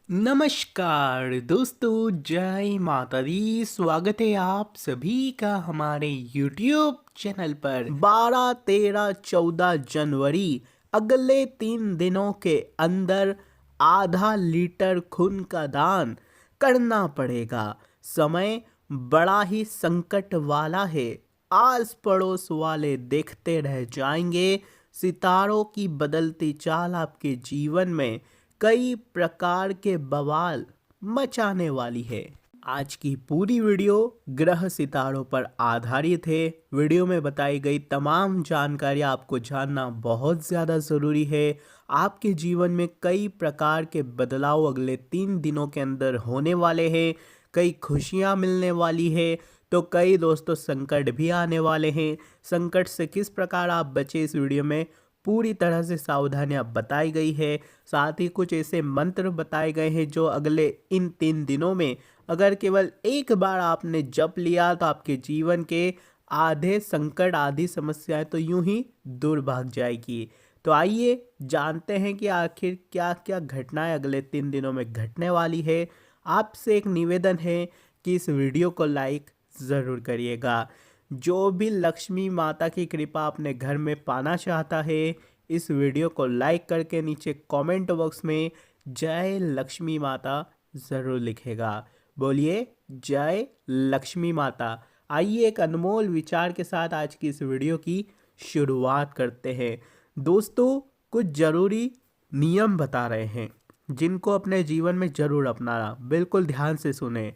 नमस्कार दोस्तों, जय माता दी। स्वागत है आप सभी का हमारे YouTube चैनल पर। 12, 13, 14 जनवरी अगले 3 दिनों के अंदर आधा लीटर खून का दान करना पड़ेगा। समय बड़ा ही संकट वाला है। आस पड़ोस वाले देखते रह जाएंगे। सितारों की बदलती चाल आपके जीवन में कई प्रकार के बवाल मचाने वाली है। आज की पूरी वीडियो ग्रह सितारों पर आधारित है। वीडियो में बताई गई तमाम जानकारी आपको जानना बहुत ज़्यादा ज़रूरी है। आपके जीवन में कई प्रकार के बदलाव अगले 3 दिनों के अंदर होने वाले हैं। कई खुशियां मिलने वाली है तो कई दोस्तों संकट भी आने वाले हैं। संकट से किस प्रकार आप बचे, इस वीडियो में पूरी तरह से सावधानियां बताई गई है। साथ ही कुछ ऐसे मंत्र बताए गए हैं जो अगले इन 3 दिनों में अगर केवल एक बार आपने जप लिया तो आपके जीवन के आधे संकट, आधी समस्याएं तो यूं ही दूर भाग जाएगी। तो आइए जानते हैं कि आखिर क्या क्या घटनाएं अगले 3 दिनों में घटने वाली है। आपसे एक निवेदन है कि इस वीडियो को लाइक ज़रूर करिएगा। जो भी लक्ष्मी माता की कृपा अपने घर में पाना चाहता है, इस वीडियो को लाइक करके नीचे कमेंट बॉक्स में जय लक्ष्मी माता ज़रूर लिखेगा। बोलिए जय लक्ष्मी माता। आइए एक अनमोल विचार के साथ आज की इस वीडियो की शुरुआत करते हैं। दोस्तों, कुछ ज़रूरी नियम बता रहे हैं जिनको अपने जीवन में ज़रूर अपनाना। बिल्कुल ध्यान से सुने।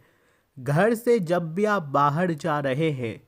घर से जब भी आप बाहर जा रहे हैं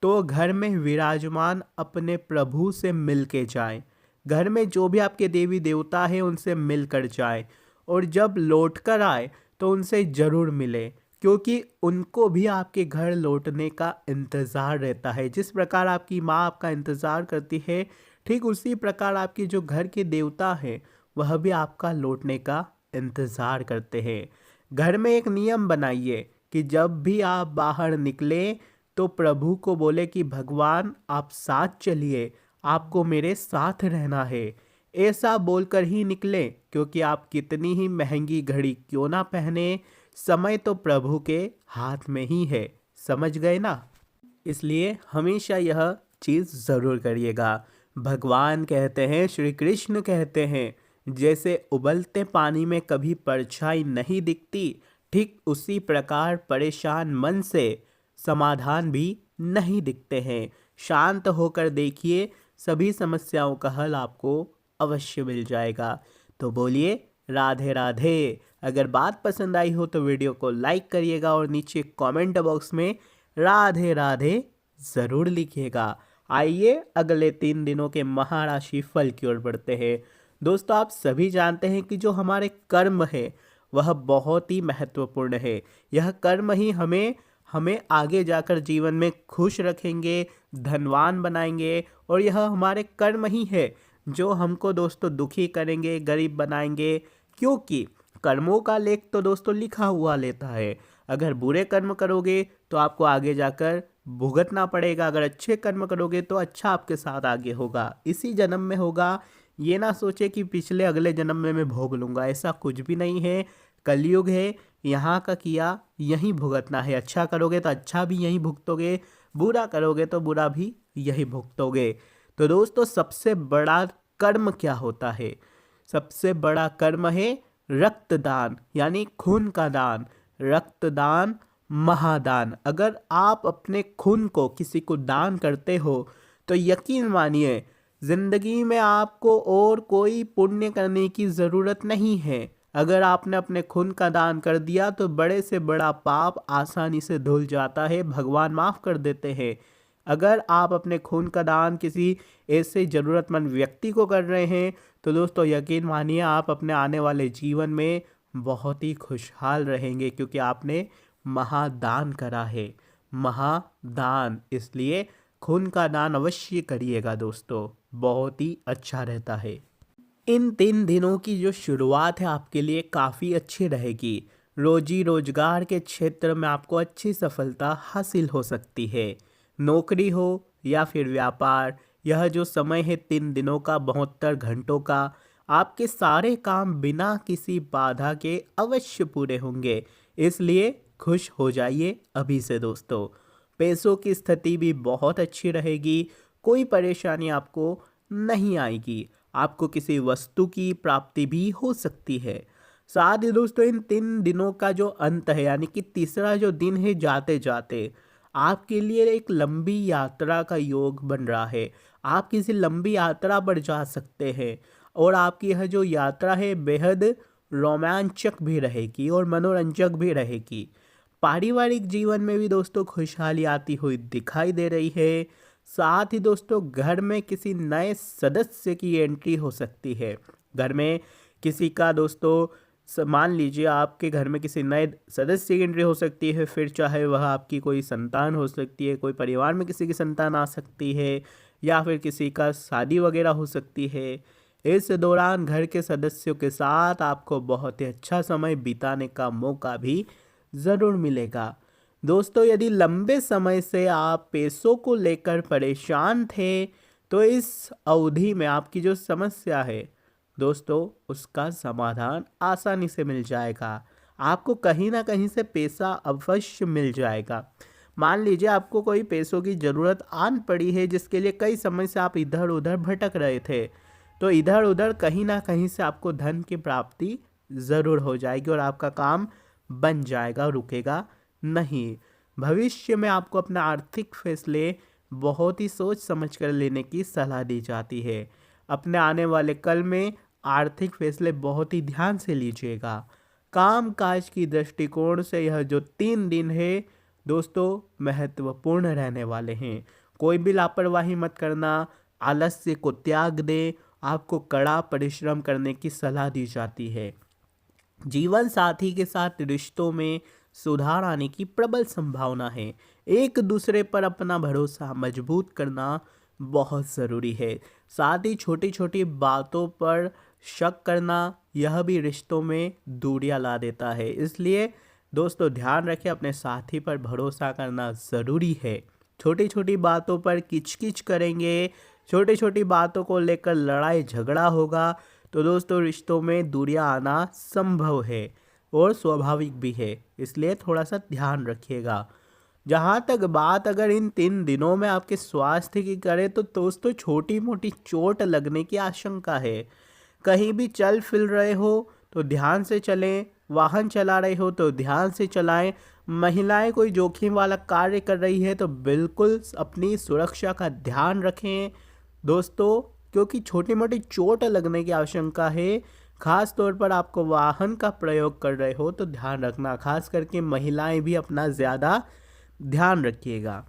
तो घर में विराजमान अपने प्रभु से मिल के जाएं। घर में जो भी आपके देवी देवता हैं उनसे मिलकर जाएं। और जब लौट कर आए तो उनसे ज़रूर मिले, क्योंकि उनको भी आपके घर लौटने का इंतज़ार रहता है। जिस प्रकार आपकी माँ आपका इंतज़ार करती है, ठीक उसी प्रकार आपके जो घर के देवता हैं वह भी आपका लौटने का इंतज़ार करते हैं। घर में एक नियम बनाइए कि जब भी आप बाहर निकले तो प्रभु को बोले कि भगवान आप साथ चलिए, आपको मेरे साथ रहना है। ऐसा बोलकर ही निकले, क्योंकि आप कितनी ही महंगी घड़ी क्यों ना पहने, समय तो प्रभु के हाथ में ही है। समझ गए ना? इसलिए हमेशा यह चीज़ ज़रूर करिएगा। भगवान कहते हैं, श्री कृष्ण कहते हैं, जैसे उबलते पानी में कभी परछाई नहीं दिखती, ठीक उसी प्रकार परेशान मन से समाधान भी नहीं दिखते हैं। शांत होकर देखिए, सभी समस्याओं का हल आपको अवश्य मिल जाएगा। तो बोलिए राधे राधे। अगर बात पसंद आई हो तो वीडियो को लाइक करिएगा और नीचे कमेंट बॉक्स में राधे राधे ज़रूर लिखिएगा। आइए अगले 3 दिनों के महाराशि फल की ओर बढ़ते हैं। दोस्तों, आप सभी जानते हैं कि जो हमारे कर्म है वह बहुत ही महत्वपूर्ण है। यह कर्म ही हमें हमें आगे जाकर जीवन में खुश रखेंगे, धनवान बनाएंगे। और यह हमारे कर्म ही है जो हमको दोस्तों दुखी करेंगे, गरीब बनाएंगे। क्योंकि कर्मों का लेख तो दोस्तों लिखा हुआ लेता है। अगर बुरे कर्म करोगे तो आपको आगे जाकर भुगतना पड़ेगा, अगर अच्छे कर्म करोगे तो अच्छा आपके साथ आगे होगा, इसी जन्म में होगा। ये ना सोचे कि पिछले अगले जन्म में मैं भोग लूँगा, ऐसा कुछ भी नहीं है। कलयुग है, यहाँ का किया यहीं भुगतना है। अच्छा करोगे तो अच्छा भी यहीं भुगतोगे, बुरा करोगे तो बुरा भी यहीं भुगतोगे। तो दोस्तों, सबसे बड़ा कर्म क्या होता है? सबसे बड़ा कर्म है रक्तदान, यानी खून का दान। रक्तदान महादान। अगर आप अपने खून को किसी को दान करते हो तो यकीन मानिए, जिंदगी में आपको और कोई पुण्य करने की ज़रूरत नहीं है। अगर आपने अपने खून का दान कर दिया तो बड़े से बड़ा पाप आसानी से धुल जाता है, भगवान माफ़ कर देते हैं। अगर आप अपने खून का दान किसी ऐसे ज़रूरतमंद व्यक्ति को कर रहे हैं तो दोस्तों यकीन मानिए, आप अपने आने वाले जीवन में बहुत ही खुशहाल रहेंगे, क्योंकि आपने महादान करा है। महादान, इसलिए खून का दान अवश्य करिएगा दोस्तों, बहुत ही अच्छा रहता है। इन 3 दिनों की जो शुरुआत है आपके लिए काफ़ी अच्छी रहेगी। रोजी रोजगार के क्षेत्र में आपको अच्छी सफलता हासिल हो सकती है। नौकरी हो या फिर व्यापार, यह जो समय है 3 दिनों का, 72 घंटों का, आपके सारे काम बिना किसी बाधा के अवश्य पूरे होंगे। इसलिए खुश हो जाइए अभी से दोस्तों। पैसों की स्थिति भी बहुत अच्छी रहेगी, कोई परेशानी आपको नहीं आएगी। आपको किसी वस्तु की प्राप्ति भी हो सकती है। साथ ही दोस्तों इन 3 दिनों का जो अंत है यानी कि तीसरा जो दिन है जाते जाते आपके लिए एक लंबी यात्रा का योग बन रहा है। आप किसी लंबी यात्रा पर जा सकते हैं और आपकी यह जो यात्रा है बेहद रोमांचक भी रहेगी और मनोरंजक भी रहेगी। पारिवारिक जीवन में भी दोस्तों खुशहाली आती हुई दिखाई दे रही है। साथ ही दोस्तों घर में किसी नए सदस्य की एंट्री हो सकती है। घर में किसी का दोस्तों मान लीजिए आपके घर में किसी नए सदस्य की एंट्री हो सकती है, फिर चाहे वह आपकी कोई संतान हो सकती है, कोई परिवार में किसी की संतान आ सकती है या फिर किसी का शादी वगैरह हो सकती है। इस दौरान घर के सदस्यों के साथ आपको बहुत ही अच्छा समय बिताने का मौका भी ज़रूर मिलेगा। दोस्तों यदि लंबे समय से आप पैसों को लेकर परेशान थे तो इस अवधि में आपकी जो समस्या है दोस्तों उसका समाधान आसानी से मिल जाएगा। आपको कहीं ना कहीं से पैसा अवश्य मिल जाएगा। मान लीजिए आपको कोई पैसों की ज़रूरत आन पड़ी है जिसके लिए कई समय से आप इधर उधर भटक रहे थे, तो इधर उधर कहीं ना कहीं से आपको धन की प्राप्ति ज़रूर हो जाएगी और आपका काम बन जाएगा, रुकेगा नहीं। भविष्य में आपको अपना आर्थिक फैसले बहुत ही सोच समझ कर लेने की सलाह दी जाती है। अपने आने वाले कल में आर्थिक फैसले बहुत ही ध्यान से लीजिएगा। काम काज की दृष्टिकोण से यह जो 3 दिन है दोस्तों महत्वपूर्ण रहने वाले हैं। कोई भी लापरवाही मत करना, आलस्य को त्याग दें। आपको कड़ा परिश्रम करने की सलाह दी जाती है। जीवन साथी के साथ रिश्तों में सुधार आने की प्रबल संभावना है। एक दूसरे पर अपना भरोसा मजबूत करना बहुत ज़रूरी है। साथ ही छोटी छोटी बातों पर शक करना यह भी रिश्तों में दूरियां ला देता है। इसलिए दोस्तों ध्यान रखें, अपने साथी पर भरोसा करना ज़रूरी है। छोटी छोटी बातों पर किचकिच करेंगे, छोटी छोटी बातों को लेकर लड़ाई झगड़ा होगा तो दोस्तों रिश्तों में दूरियां आना संभव है और स्वाभाविक भी है। इसलिए थोड़ा सा ध्यान रखिएगा। जहाँ तक बात अगर इन 3 दिनों में आपके स्वास्थ्य की करें तो दोस्तों छोटी मोटी चोट लगने की आशंका है। कहीं भी चल फिर रहे हो तो ध्यान से चलें, वाहन चला रहे हो तो ध्यान से चलाएं। महिलाएं कोई जोखिम वाला कार्य कर रही है तो बिल्कुल अपनी सुरक्षा का ध्यान रखें दोस्तों, क्योंकि छोटी मोटी चोट लगने की आशंका है। खास तौर पर आपको वाहन का प्रयोग कर रहे हो तो ध्यान रखना, खास करके महिलाएं भी अपना ज़्यादा ध्यान रखिएगा।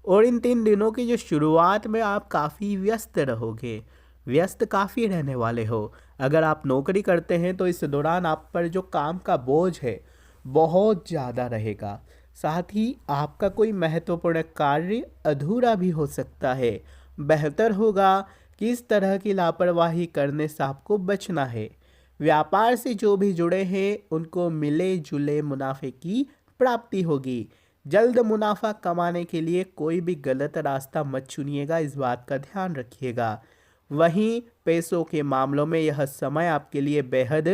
और इन 3 दिनों की जो शुरुआत में आप काफ़ी व्यस्त रहोगे, व्यस्त काफ़ी रहने वाले हो। अगर आप नौकरी करते हैं तो इस दौरान आप पर जो काम का बोझ है बहुत ज़्यादा रहेगा। साथ ही आपका कोई महत्वपूर्ण कार्य अधूरा भी हो सकता है। बेहतर होगा कि इस तरह की लापरवाही करने से आपको बचना है। व्यापार से जो भी जुड़े हैं उनको मिले जुले मुनाफे की प्राप्ति होगी। जल्द मुनाफा कमाने के लिए कोई भी गलत रास्ता मत चुनिएगा, इस बात का ध्यान रखिएगा। वहीं पैसों के मामलों में यह समय आपके लिए बेहद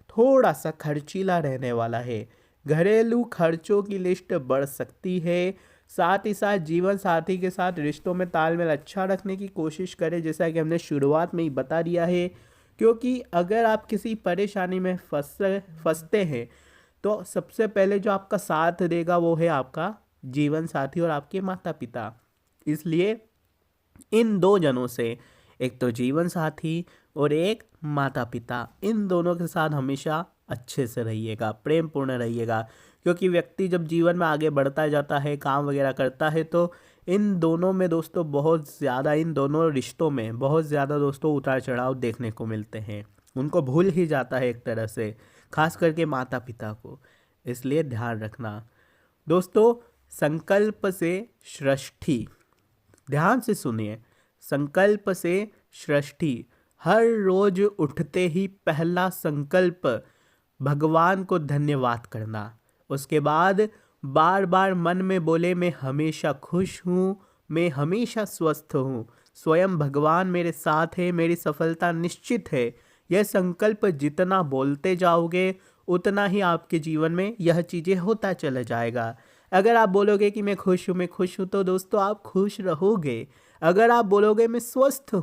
थोड़ा सा खर्चीला रहने वाला है। घरेलू खर्चों की लिस्ट बढ़ सकती है। साथ ही साथ जीवन साथी के साथ रिश्तों में तालमेल अच्छा रखने की कोशिश करें, जैसा कि हमने शुरुआत में ही बता दिया है। क्योंकि अगर आप किसी परेशानी में फंसते हैं तो सबसे पहले जो आपका साथ देगा वो है आपका जीवन साथी और आपके माता पिता। इसलिए इन 2 जनों से, एक तो जीवन साथी और एक माता पिता, इन दोनों के साथ हमेशा अच्छे से रहिएगा, प्रेम पूर्ण रहिएगा। क्योंकि व्यक्ति जब जीवन में आगे बढ़ता जाता है, काम वगैरह करता है, तो इन दोनों में दोस्तों बहुत ज़्यादा, इन दोनों रिश्तों में बहुत ज़्यादा दोस्तों उतार चढ़ाव देखने को मिलते हैं। उनको भूल ही जाता है एक तरह से, खास करके माता पिता को। इसलिए ध्यान रखना दोस्तों। संकल्प से सृष्टि, ध्यान से सुनिए, संकल्प से सृष्टि। हर रोज उठते ही पहला संकल्प भगवान को धन्यवाद करना। उसके बाद बार बार मन में बोले मैं हमेशा खुश हूँ, मैं हमेशा स्वस्थ हूँ, स्वयं भगवान मेरे साथ है, मेरी सफलता निश्चित है। यह संकल्प जितना बोलते जाओगे उतना ही आपके जीवन में यह चीज़ें होता चला जाएगा। अगर आप बोलोगे कि मैं खुश हूँ, तो दोस्तों आप खुश रहोगे। अगर आप बोलोगे मैं स्वस्थ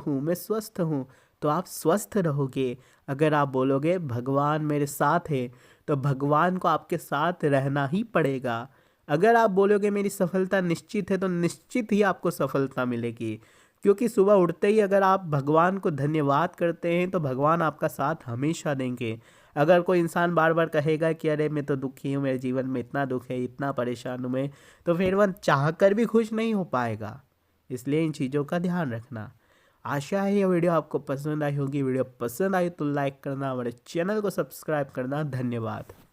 हूँ, तो आप स्वस्थ रहोगे। अगर आप बोलोगे भगवान मेरे साथ है, तो भगवान को आपके साथ रहना ही पड़ेगा। अगर आप बोलोगे मेरी सफलता निश्चित है, तो निश्चित ही आपको सफलता मिलेगी। क्योंकि सुबह उठते ही अगर आप भगवान को धन्यवाद करते हैं, तो भगवान आपका साथ हमेशा देंगे। अगर कोई इंसान बार बार कहेगा कि अरे मैं तो दुखी हूँ, मेरे जीवन में इतना दुख है, इतना परेशान हूँ मैं, तो फिर वह चाह कर भी खुश नहीं हो पाएगा। इसलिए इन चीज़ों का ध्यान रखना। आशा है ये वीडियो आपको पसंद आई होगी। वीडियो पसंद आई तो लाइक करना, हमारे चैनल को सब्सक्राइब करना। धन्यवाद।